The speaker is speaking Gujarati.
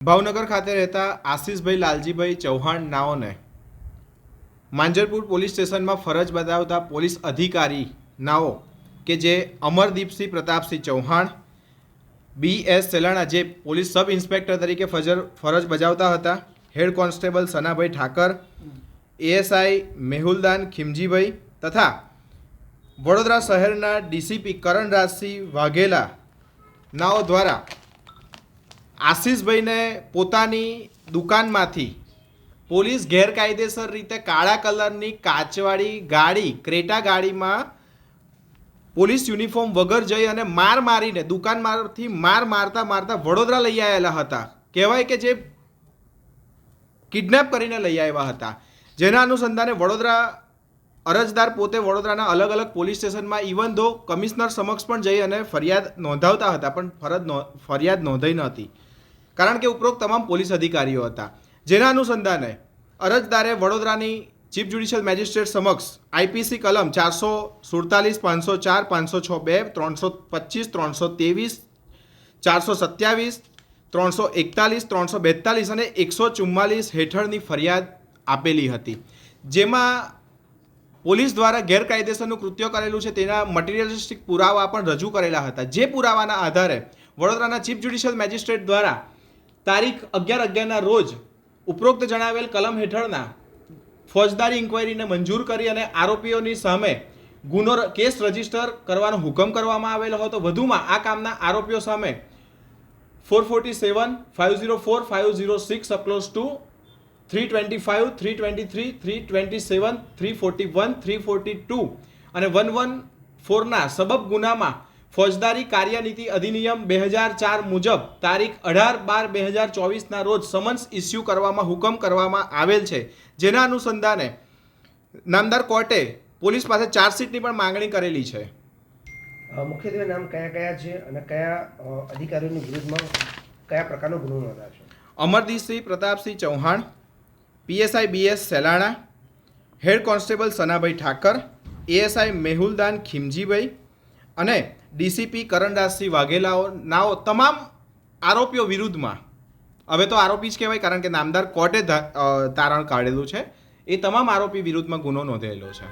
ભાવનગર ખાતે રહેતા આશિષભાઈ લાલજીભાઈ ચૌહાણ નાઓને માંજરપુર પોલીસ સ્ટેશનમાં ફરજ બજાવતા પોલીસ અધિકારી નાઓ કે જે અમરદીપસિંહ પ્રતાપસિંહ ચૌહાણ BS સેલાણા જે પોલીસ સબ ઇન્સ્પેક્ટર તરીકે ફરજ બજાવતા હતા, head constable Sanabhai Thakar, ASI Mehuldan Khimjibhai તથા વડોદરા શહેરના DCP કરણરાજસિંહ વાઘેલા નાઓ દ્વારા આશિષભાઈને પોતાની દુકાનમાંથી પોલીસ ગેરકાયદેસર રીતે કાળા કલરની કાચવાળી ગાડી ક્રેટા ગાડીમાં પોલીસ યુનિફોર્મ વગર જઈ અને મારીને દુકાનમાંથી મારતા વડોદરા લઈ આવેલા હતા. કહેવાય કે જે કિડનેપ કરીને લઈ આવ્યા હતા, જેના અનુસંધાને વડોદરા અરજદાર પોતે વડોદરાના અલગ અલગ પોલીસ સ્ટેશનમાં ઇવન ધો કમિશનર સમક્ષ પણ જઈ અને ફરિયાદ નોંધાવતા હતા, પણ ફરિયાદ નોંધાઈ નહોતી કારણ કે ઉપરોક્ત તમામ પોલીસ અધિકારીઓ હતા. જેના અનુસંધાને અરજદારે વડોદરાની ચીફ જ્યુડિશિયલ મેજિસ્ટ્રેટ સમક્ષ IPC કલમ 447, 504, 506(2), 325, 323, 427, 341, 342 અને 144 હેઠળની ફરિયાદ આપેલી હતી, જેમાં પોલીસ દ્વારા ગેરકાયદેસરનું કૃત્ય કરેલું છે તેના મટીરિયલિસ્ટિક પુરાવા પણ રજૂ કરેલા હતા. જે પુરાવાના આધારે વડોદરાના ચીફ જ્યુડિશિયલ મેજિસ્ટ્રેટ દ્વારા તારીખ 11/11ના રોજ ઉપરોક્ત જણાવેલ કલમ હેઠળના ફોજદારી ઇન્ક્વાયરીને મંજૂર કરી અને આરોપીઓની સામે કેસ રજીસ્ટર કરવાનો હુકમ કરવામાં આવેલો હતો. વધુમાં આ કામના આરોપીઓ સામે 447, 504, 506 અક્લોઝ ટુ 325, 323, 327, 341, 342 અને 114ના સબબ ગુનામાં ફોજદારી કાર્યનીતિ અધિનિયમ 2004 મુજબ તારીખ 18/12/2024ના રોજ સમન્સ ઇસ્યુ કરવામાં હુકમ કરવામાં આવેલ છે. જેના અનુસંધાને નામદાર કોર્ટે પોલીસ પાસે ચાર્જશીટની પણ માંગણી કરેલી છે. મુખ્યત્વે નામ કયા કયા છે અને કયા અધિકારીઓની વિરુદ્ધમાં કયા પ્રકારનો ગુનો નોંધાયો છે? Amardeepsinh Pratapsinh Chauhan, PSI BS Selana, head constable Sanabhai Thakar, ASI Mehuldan Khimjibhai અને DCP કરણરાજસિંહ વાઘેલાઓ નાઓ તમામ આરોપીઓ વિરુદ્ધમાં, હવે તો આરોપી જ કહેવાય કારણ કે નામદાર કોર્ટે તારણ કાઢેલું છે, એ તમામ આરોપી વિરુદ્ધમાં ગુનો નોંધેલો છે.